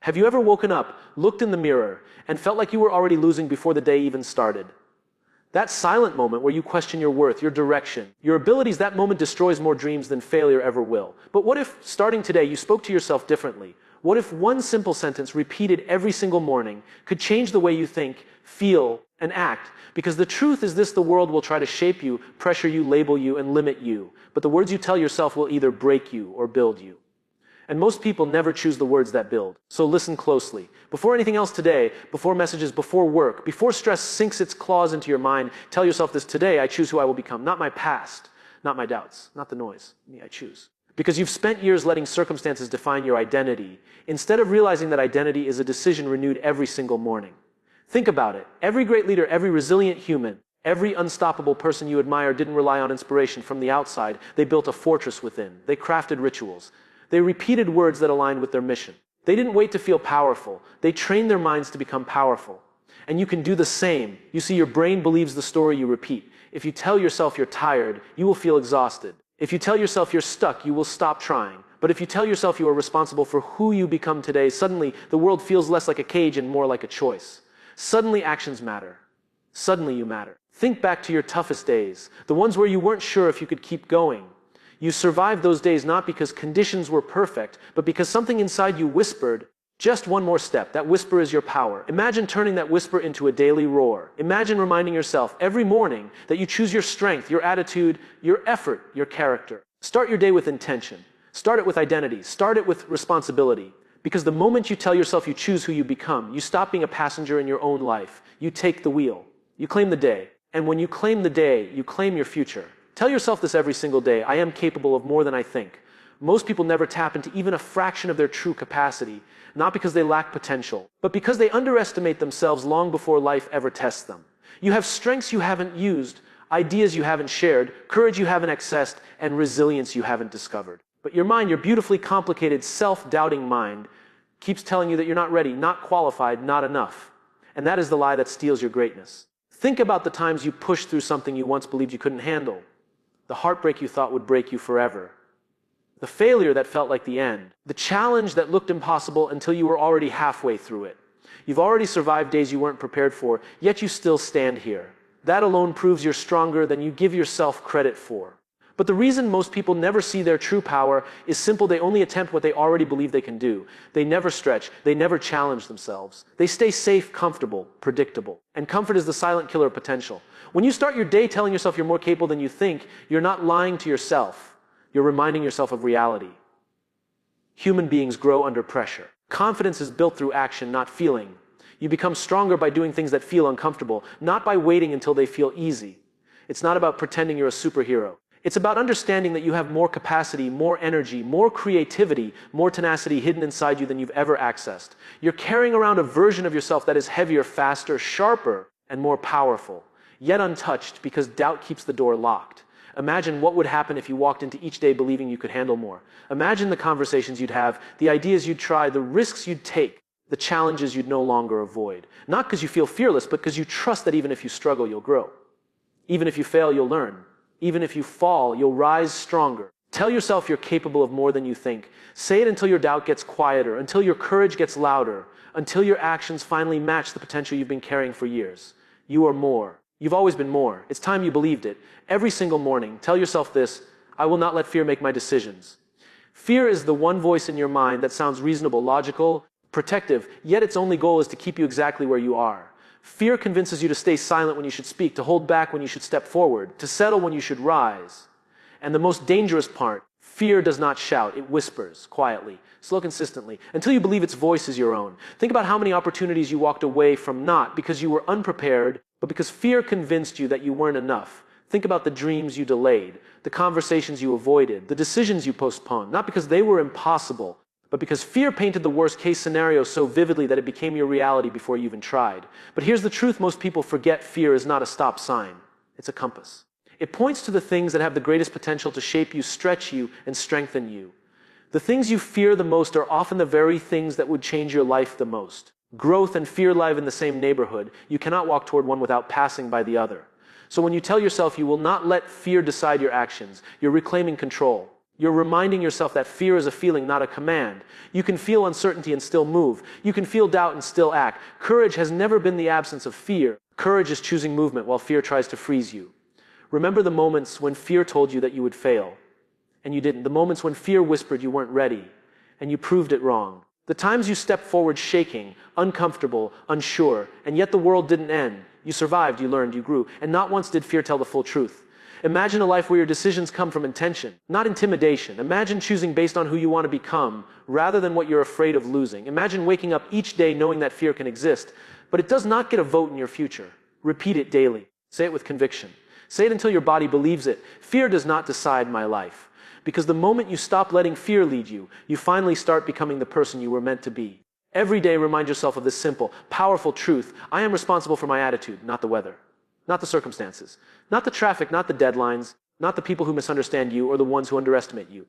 Have you ever woken up, looked in the mirror, and felt like you were already losing before the day even started? That silent moment where you question your worth, your direction, your abilities, that moment destroys more dreams than failure ever will. But what if, starting today, you spoke to yourself differently? What if one simple sentence repeated every single morning could change the way you think, feel, and act? Because the truth is this: the world will try to shape you, pressure you, label you, and limit you. But the words you tell yourself will either break you or build you. And most people never choose the words that build. So listen closely. Before anything else today, before messages, before work, before stress sinks its claws into your mind, tell yourself this: today I choose who I will become. Not my past, not my doubts, not the noise. Me, I choose. Because you've spent years letting circumstances define your identity, instead of realizing that identity is a decision renewed every single morning. Think about it. Every great leader, every resilient human, every unstoppable person you admire didn't rely on inspiration from the outside. They built a fortress within. They crafted rituals. They repeated words that aligned with their mission. They didn't wait to feel powerful. They trained their minds to become powerful. And you can do the same. You see, your brain believes the story you repeat. If you tell yourself you're tired, you will feel exhausted. If you tell yourself you're stuck, you will stop trying. But if you tell yourself you are responsible for who you become today, suddenly the world feels less like a cage and more like a choice. Suddenly actions matter. Suddenly you matter. Think back to your toughest days, the ones where you weren't sure if you could keep going. You survived those days not because conditions were perfect, but because something inside you whispered, just one more step. That whisper is your power. Imagine turning that whisper into a daily roar. Imagine reminding yourself every morning that you choose your strength, your attitude, your effort, your character. Start your day with intention. Start it with identity. Start it with responsibility. Because the moment you tell yourself you choose who you become, you stop being a passenger in your own life. You take the wheel. You claim the day. And when you claim the day, you claim your future. Tell yourself this every single day: I am capable of more than I think. Most people never tap into even a fraction of their true capacity, not because they lack potential, but because they underestimate themselves long before life ever tests them. You have strengths you haven't used, ideas you haven't shared, courage you haven't accessed, and resilience you haven't discovered. But your mind, your beautifully complicated, self-doubting mind, keeps telling you that you're not ready, not qualified, not enough. And that is the lie that steals your greatness. Think about the times you pushed through something you once believed you couldn't handle. The heartbreak you thought would break you forever. The failure that felt like the end. The challenge that looked impossible until you were already halfway through it. You've already survived days you weren't prepared for, yet you still stand here. That alone proves you're stronger than you give yourself credit for. But the reason most people never see their true power is simple: they only attempt what they already believe they can do. They never stretch, they never challenge themselves. They stay safe, comfortable, predictable. And comfort is the silent killer of potential. When you start your day telling yourself you're more capable than you think, you're not lying to yourself. You're reminding yourself of reality. Human beings grow under pressure. Confidence is built through action, not feeling. You become stronger by doing things that feel uncomfortable, not by waiting until they feel easy. It's not about pretending you're a superhero. It's about understanding that you have more capacity, more energy, more creativity, more tenacity hidden inside you than you've ever accessed. You're carrying around a version of yourself that is heavier, faster, sharper, and more powerful, yet untouched because doubt keeps the door locked. Imagine what would happen if you walked into each day believing you could handle more. Imagine the conversations you'd have, the ideas you'd try, the risks you'd take, the challenges you'd no longer avoid. Not because you feel fearless, but because you trust that even if you struggle, you'll grow. Even if you fail, you'll learn. Even if you fall, you'll rise stronger. Tell yourself you're capable of more than you think. Say it until your doubt gets quieter, until your courage gets louder, until your actions finally match the potential you've been carrying for years. You are more. You've always been more. It's time you believed it. Every single morning, tell yourself this: I will not let fear make my decisions. Fear is the one voice in your mind that sounds reasonable, logical, protective, yet its only goal is to keep you exactly where you are. Fear convinces you to stay silent when you should speak, to hold back when you should step forward, to settle when you should rise. And the most dangerous part, fear does not shout, it whispers quietly, slow, consistently, until you believe its voice is your own. Think about how many opportunities you walked away from, not because you were unprepared, but because fear convinced you that you weren't enough. Think about the dreams you delayed, the conversations you avoided, the decisions you postponed, not because they were impossible, but because fear painted the worst-case scenario so vividly that it became your reality before you even tried. But here's the truth most people forget: fear is not a stop sign. It's a compass. It points to the things that have the greatest potential to shape you, stretch you, and strengthen you. The things you fear the most are often the very things that would change your life the most. Growth and fear live in the same neighborhood. You cannot walk toward one without passing by the other. So when you tell yourself you will not let fear decide your actions, you're reclaiming control. You're reminding yourself that fear is a feeling, not a command. You can feel uncertainty and still move. You can feel doubt and still act. Courage has never been the absence of fear. Courage is choosing movement while fear tries to freeze you. Remember the moments when fear told you that you would fail, and you didn't. The moments when fear whispered you weren't ready, and you proved it wrong. The times you stepped forward shaking, uncomfortable, unsure, and yet the world didn't end. You survived, you learned, you grew, and not once did fear tell the full truth. Imagine a life where your decisions come from intention, not intimidation. Imagine choosing based on who you want to become, rather than what you're afraid of losing. Imagine waking up each day knowing that fear can exist, but it does not get a vote in your future. Repeat it daily. Say it with conviction. Say it until your body believes it. Fear does not decide my life. Because the moment you stop letting fear lead you, you finally start becoming the person you were meant to be. Every day remind yourself of this simple, powerful truth. I am responsible for my attitude, not the weather. Not the circumstances, not the traffic, not the deadlines, not the people who misunderstand you or the ones who underestimate you.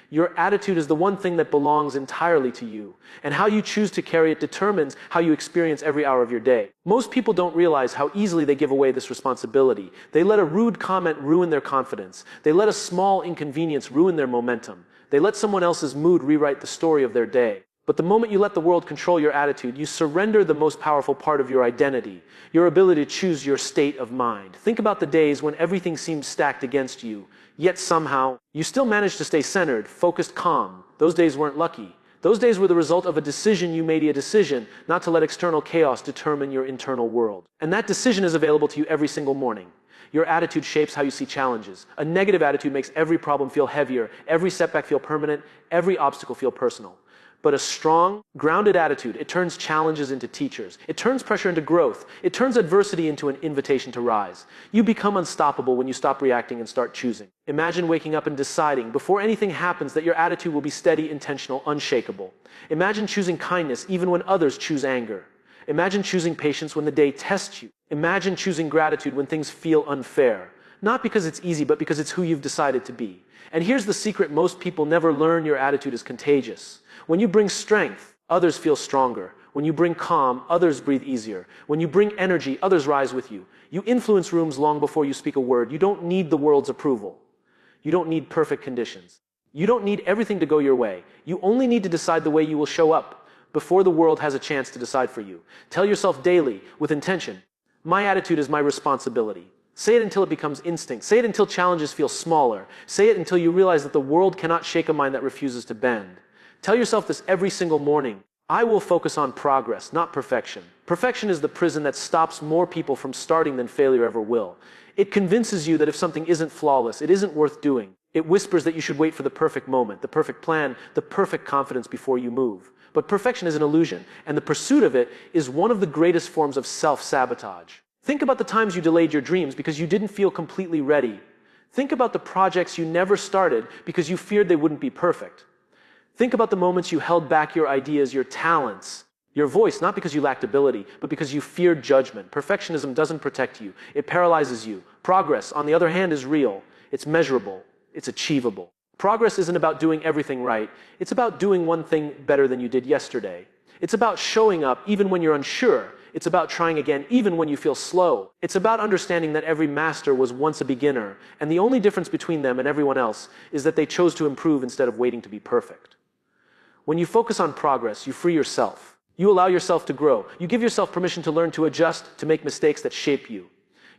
Your attitude is the one thing that belongs entirely to you, and how you choose to carry it determines how you experience every hour of your day. Most people don't realize how easily they give away this responsibility. They let a rude comment ruin their confidence. They let a small inconvenience ruin their momentum. They let someone else's mood rewrite the story of their day. But the moment you let the world control your attitude, you surrender the most powerful part of your identity, your ability to choose your state of mind. Think about the days when everything seemed stacked against you, yet somehow you still managed to stay centered, focused, calm. Those days weren't lucky. Those days were the result of a decision you made, a decision not to let external chaos determine your internal world. And that decision is available to you every single morning. Your attitude shapes how you see challenges. A negative attitude makes every problem feel heavier, every setback feel permanent, every obstacle feel personal. But a strong, grounded attitude, it turns challenges into teachers. It turns pressure into growth. It turns adversity into an invitation to rise. You become unstoppable when you stop reacting and start choosing. Imagine waking up and deciding, before anything happens, that your attitude will be steady, intentional, unshakable. Imagine choosing kindness even when others choose anger. Imagine choosing patience when the day tests you. Imagine choosing gratitude when things feel unfair. Not because it's easy, but because it's who you've decided to be. And here's the secret most people never learn: your attitude is contagious. When you bring strength, others feel stronger. When you bring calm, others breathe easier. When you bring energy, others rise with you. You influence rooms long before you speak a word. You don't need the world's approval. You don't need perfect conditions. You don't need everything to go your way. You only need to decide the way you will show up before the world has a chance to decide for you. Tell yourself daily, with intention, my attitude is my responsibility. Say it until it becomes instinct. Say it until challenges feel smaller. Say it until you realize that the world cannot shake a mind that refuses to bend. Tell yourself this every single morning. I will focus on progress, not perfection. Perfection is the prison that stops more people from starting than failure ever will. It convinces you that if something isn't flawless, it isn't worth doing. It whispers that you should wait for the perfect moment, the perfect plan, the perfect confidence before you move. But perfection is an illusion, and the pursuit of it is one of the greatest forms of self-sabotage. Think about the times you delayed your dreams because you didn't feel completely ready. Think about the projects you never started because you feared they wouldn't be perfect. Think about the moments you held back your ideas, your talents, your voice, not because you lacked ability, but because you feared judgment. Perfectionism doesn't protect you. It paralyzes you. Progress, on the other hand, is real. It's measurable. It's achievable. Progress isn't about doing everything right. It's about doing one thing better than you did yesterday. It's about showing up even when you're unsure. It's about trying again even when you feel slow. It's about understanding that every master was once a beginner, and the only difference between them and everyone else is that they chose to improve instead of waiting to be perfect. When you focus on progress, you free yourself. You allow yourself to grow. You give yourself permission to learn, to adjust, to make mistakes that shape you.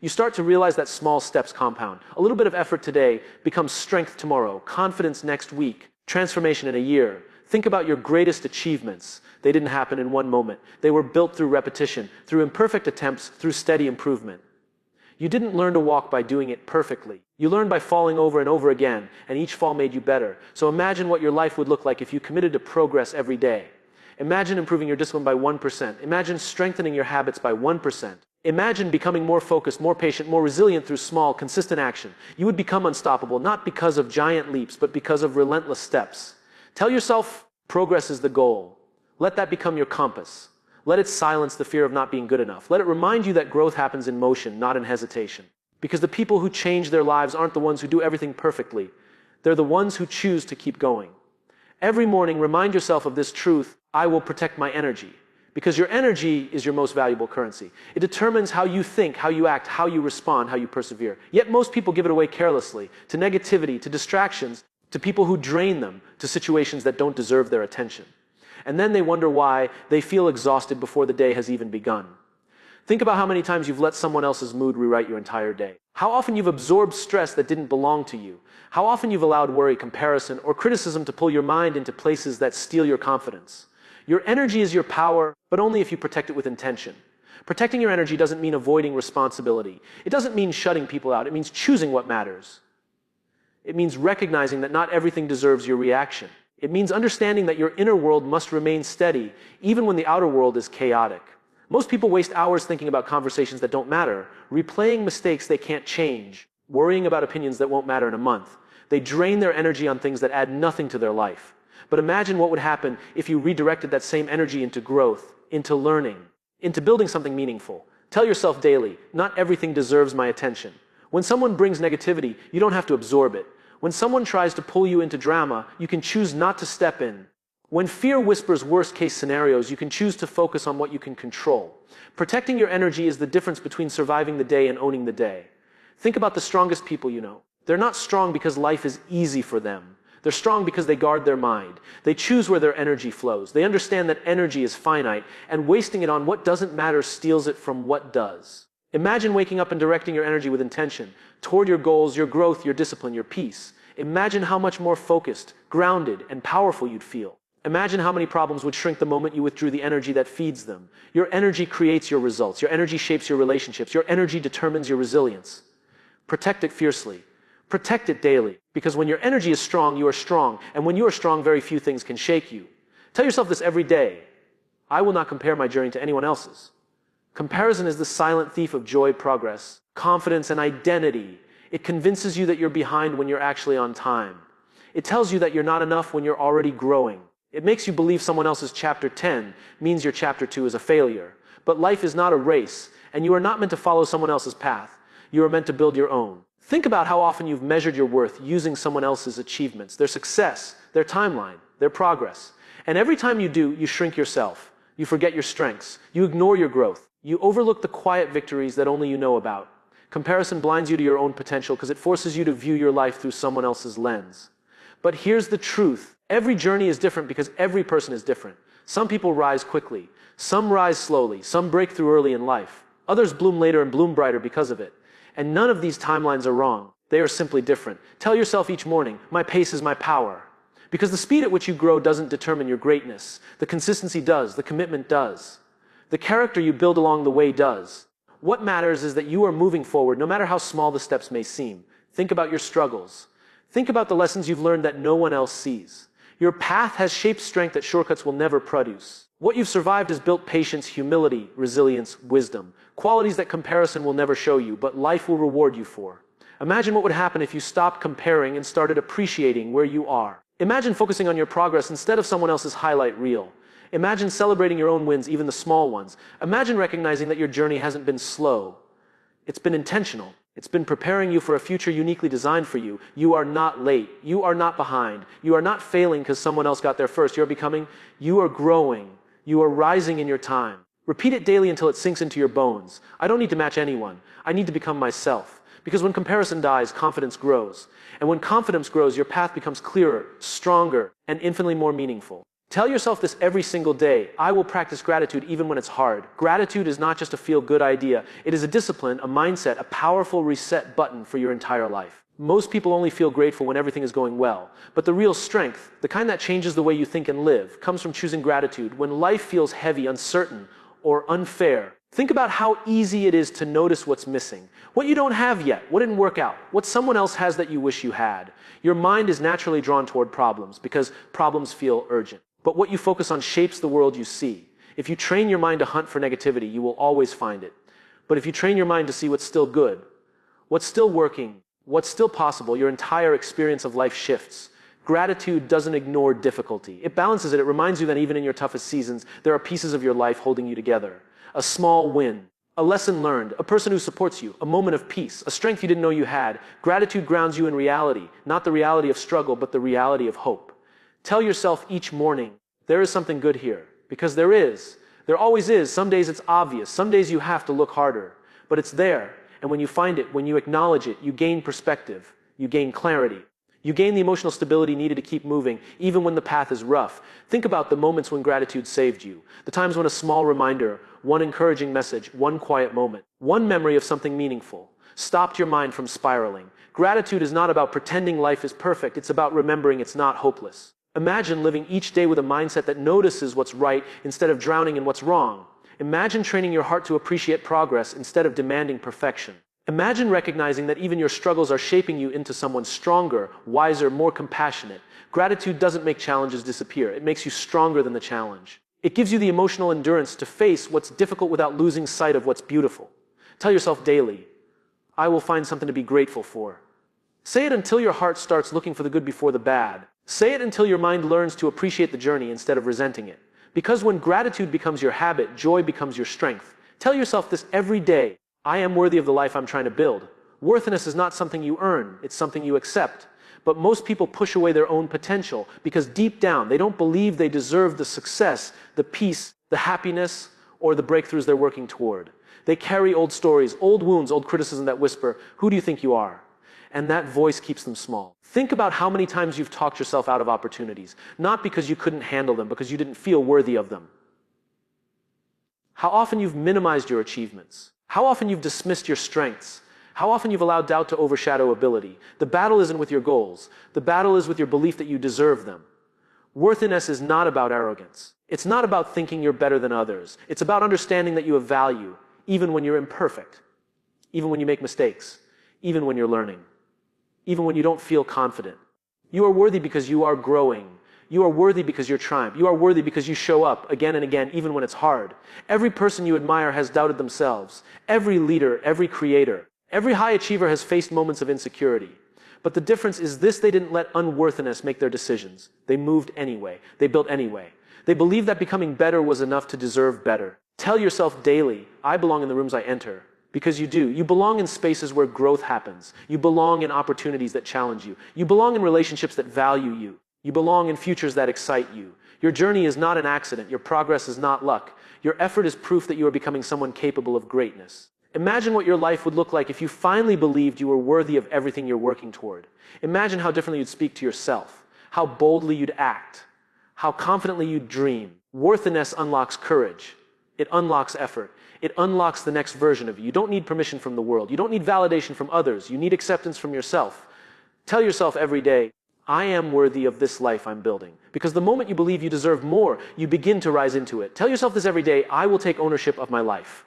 You start to realize that small steps compound. A little bit of effort today becomes strength tomorrow, confidence next week, transformation in a year. Think about your greatest achievements. They didn't happen in one moment. They were built through repetition, through imperfect attempts, through steady improvement. You didn't learn to walk by doing it perfectly. You learned by falling over and over again, and each fall made you better. So imagine what your life would look like if you committed to progress every day. Imagine improving your discipline by 1%. Imagine strengthening your habits by 1%. Imagine becoming more focused, more patient, more resilient through small, consistent action. You would become unstoppable, not because of giant leaps, but because of relentless steps. Tell yourself progress is the goal. Let that become your compass. Let it silence the fear of not being good enough. Let it remind you that growth happens in motion, not in hesitation. Because the people who change their lives aren't the ones who do everything perfectly. They're the ones who choose to keep going. Every morning, remind yourself of this truth: I will protect my energy. Because your energy is your most valuable currency. It determines how you think, how you act, how you respond, how you persevere. Yet most people give it away carelessly, to negativity, to distractions, to people who drain them, to situations that don't deserve their attention. And then they wonder why they feel exhausted before the day has even begun. Think about how many times you've let someone else's mood rewrite your entire day. How often you've absorbed stress that didn't belong to you. How often you've allowed worry, comparison, or criticism to pull your mind into places that steal your confidence. Your energy is your power, but only if you protect it with intention. Protecting your energy doesn't mean avoiding responsibility. It doesn't mean shutting people out. It means choosing what matters. It means recognizing that not everything deserves your reaction. It means understanding that your inner world must remain steady, even when the outer world is chaotic. Most people waste hours thinking about conversations that don't matter, replaying mistakes they can't change, worrying about opinions that won't matter in a month. They drain their energy on things that add nothing to their life. But imagine what would happen if you redirected that same energy into growth, into learning, into building something meaningful. Tell yourself daily, not everything deserves my attention. When someone brings negativity, you don't have to absorb it. When someone tries to pull you into drama, you can choose not to step in. When fear whispers worst-case scenarios, you can choose to focus on what you can control. Protecting your energy is the difference between surviving the day and owning the day. Think about the strongest people you know. They're not strong because life is easy for them. They're strong because they guard their mind. They choose where their energy flows. They understand that energy is finite, and wasting it on what doesn't matter steals it from what does. Imagine waking up and directing your energy with intention toward your goals, your growth, your discipline, your peace. Imagine how much more focused, grounded, and powerful you'd feel. Imagine how many problems would shrink the moment you withdrew the energy that feeds them. Your energy creates your results. Your energy shapes your relationships. Your energy determines your resilience. Protect it fiercely. Protect it daily. Because when your energy is strong, you are strong. And when you are strong, very few things can shake you. Tell yourself this every day. I will not compare my journey to anyone else's. Comparison is the silent thief of joy, progress, confidence, and identity. It convinces you that you're behind when you're actually on time. It tells you that you're not enough when you're already growing. It makes you believe someone else's chapter 10 means your chapter 2 is a failure. But life is not a race, and you are not meant to follow someone else's path. You are meant to build your own. Think about how often you've measured your worth using someone else's achievements, their success, their timeline, their progress. And every time you do, you shrink yourself. You forget your strengths. You ignore your growth. You overlook the quiet victories that only you know about. Comparison blinds you to your own potential because it forces you to view your life through someone else's lens. But here's the truth. Every journey is different because every person is different. Some people rise quickly. Some rise slowly. Some break through early in life. Others bloom later and bloom brighter because of it. And none of these timelines are wrong. They are simply different. Tell yourself each morning, my pace is my power. Because the speed at which you grow doesn't determine your greatness. The consistency does. The commitment does. The character you build along the way does. What matters is that you are moving forward, no matter how small the steps may seem. Think about your struggles. Think about the lessons you've learned that no one else sees. Your path has shaped strength that shortcuts will never produce. What you've survived has built patience, humility, resilience, wisdom. Qualities that comparison will never show you, but life will reward you for. Imagine what would happen if you stopped comparing and started appreciating where you are. Imagine focusing on your progress instead of someone else's highlight reel. Imagine celebrating your own wins, even the small ones. Imagine recognizing that your journey hasn't been slow. It's been intentional. It's been preparing you for a future uniquely designed for you. You are not late. You are not behind. You are not failing because someone else got there first. You are growing. You are rising in your time. Repeat it daily until it sinks into your bones. I don't need to match anyone. I need to become myself. Because when comparison dies, confidence grows. And when confidence grows, your path becomes clearer, stronger, and infinitely more meaningful. Tell yourself this every single day. I will practice gratitude even when it's hard. Gratitude is not just a feel-good idea. It is a discipline, a mindset, a powerful reset button for your entire life. Most people only feel grateful when everything is going well. But the real strength, the kind that changes the way you think and live, comes from choosing gratitude when life feels heavy, uncertain, or unfair. Think about how easy it is to notice what's missing. What you don't have yet, what didn't work out, what someone else has that you wish you had. Your mind is naturally drawn toward problems because problems feel urgent. But what you focus on shapes the world you see. If you train your mind to hunt for negativity, you will always find it. But if you train your mind to see what's still good, what's still working, what's still possible, your entire experience of life shifts. Gratitude doesn't ignore difficulty. It balances it. It reminds you that even in your toughest seasons, there are pieces of your life holding you together. A small win, a lesson learned, a person who supports you, a moment of peace, a strength you didn't know you had. Gratitude grounds you in reality, not the reality of struggle, but the reality of hope. Tell yourself each morning, there is something good here. Because there is. There always is. Some days it's obvious. Some days you have to look harder. But it's there. And when you find it, when you acknowledge it, you gain perspective. You gain clarity. You gain the emotional stability needed to keep moving, even when the path is rough. Think about the moments when gratitude saved you. The times when a small reminder, one encouraging message, one quiet moment, one memory of something meaningful stopped your mind from spiraling. Gratitude is not about pretending life is perfect. It's about remembering it's not hopeless. Imagine living each day with a mindset that notices what's right instead of drowning in what's wrong. Imagine training your heart to appreciate progress instead of demanding perfection. Imagine recognizing that even your struggles are shaping you into someone stronger, wiser, more compassionate. Gratitude doesn't make challenges disappear. It makes you stronger than the challenge. It gives you the emotional endurance to face what's difficult without losing sight of what's beautiful. Tell yourself daily, I will find something to be grateful for. Say it until your heart starts looking for the good before the bad. Say it until your mind learns to appreciate the journey instead of resenting it. Because when gratitude becomes your habit, joy becomes your strength. Tell yourself this every day. I am worthy of the life I'm trying to build. Worthiness is not something you earn, it's something you accept. But most people push away their own potential because deep down they don't believe they deserve the success, the peace, the happiness, or the breakthroughs they're working toward. They carry old stories, old wounds, old criticism that whisper, who do you think you are? And that voice keeps them small. Think about how many times you've talked yourself out of opportunities, not because you couldn't handle them, because you didn't feel worthy of them. How often you've minimized your achievements. How often you've dismissed your strengths. How often you've allowed doubt to overshadow ability. The battle isn't with your goals. The battle is with your belief that you deserve them. Worthiness is not about arrogance. It's not about thinking you're better than others. It's about understanding that you have value, even when you're imperfect, even when you make mistakes, even when you're learning, even when you don't feel confident. You are worthy because you are growing. You are worthy because you're trying. You are worthy because you show up again and again, even when it's hard. Every person you admire has doubted themselves. Every leader, every creator, every high achiever has faced moments of insecurity. But the difference is this: they didn't let unworthiness make their decisions. They moved anyway. They built anyway. They believed that becoming better was enough to deserve better. Tell yourself daily, I belong in the rooms I enter. Because you do. You belong in spaces where growth happens. You belong in opportunities that challenge you. You belong in relationships that value you. You belong in futures that excite you. Your journey is not an accident. Your progress is not luck. Your effort is proof that you are becoming someone capable of greatness. Imagine what your life would look like if you finally believed you were worthy of everything you're working toward. Imagine how differently you'd speak to yourself, how boldly you'd act, how confidently you'd dream. Worthiness unlocks courage. It unlocks effort. It unlocks the next version of you. You don't need permission from the world. You don't need validation from others. You need acceptance from yourself. Tell yourself every day, I am worthy of this life I'm building. Because the moment you believe you deserve more, you begin to rise into it. Tell yourself this every day, I will take ownership of my life.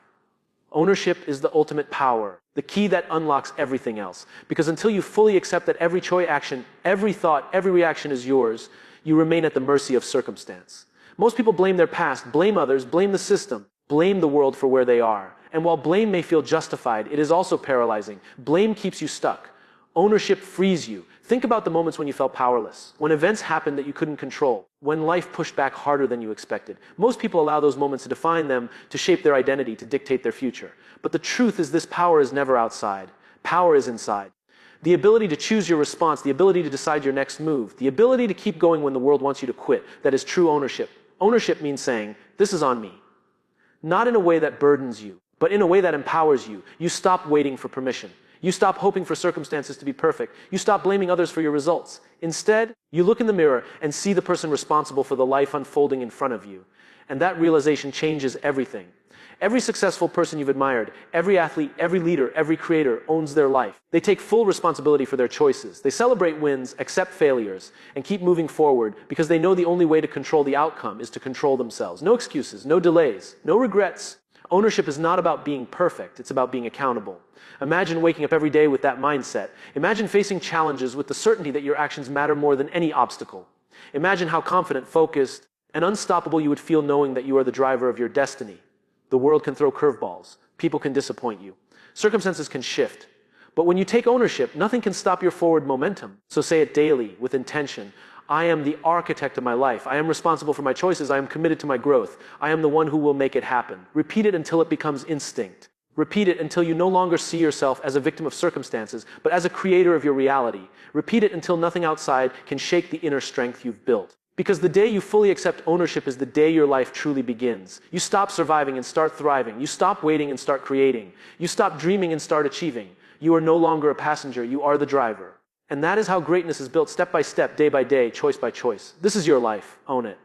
Ownership is the ultimate power, the key that unlocks everything else. Because until you fully accept that every choice, action, every thought, every reaction is yours, you remain at the mercy of circumstance. Most people blame their past, blame others, blame the system, blame the world for where they are. And while blame may feel justified, it is also paralyzing. Blame keeps you stuck. Ownership frees you. Think about the moments when you felt powerless, when events happened that you couldn't control, when life pushed back harder than you expected. Most people allow those moments to define them, to shape their identity, to dictate their future. But the truth is this power is never outside. Power is inside. The ability to choose your response, the ability to decide your next move, the ability to keep going when the world wants you to quit, that is true ownership. Ownership means saying, this is on me. Not in a way that burdens you, but in a way that empowers you. You stop waiting for permission. You stop hoping for circumstances to be perfect. You stop blaming others for your results. Instead, you look in the mirror and see the person responsible for the life unfolding in front of you. And that realization changes everything. Every successful person you've admired, every athlete, every leader, every creator owns their life. They take full responsibility for their choices. They celebrate wins, accept failures, and keep moving forward because they know the only way to control the outcome is to control themselves. No excuses, no delays, no regrets. Ownership is not about being perfect, it's about being accountable. Imagine waking up every day with that mindset. Imagine facing challenges with the certainty that your actions matter more than any obstacle. Imagine how confident, focused, and unstoppable you would feel knowing that you are the driver of your destiny. The world can throw curveballs. People can disappoint you. Circumstances can shift. But when you take ownership, nothing can stop your forward momentum. So say it daily, with intention. I am the architect of my life. I am responsible for my choices. I am committed to my growth. I am the one who will make it happen. Repeat it until it becomes instinct. Repeat it until you no longer see yourself as a victim of circumstances, but as a creator of your reality. Repeat it until nothing outside can shake the inner strength you've built. Because the day you fully accept ownership is the day your life truly begins. You stop surviving and start thriving. You stop waiting and start creating. You stop dreaming and start achieving. You are no longer a passenger, you are the driver. And that is how greatness is built step by step, day by day, choice by choice. This is your life. Own it.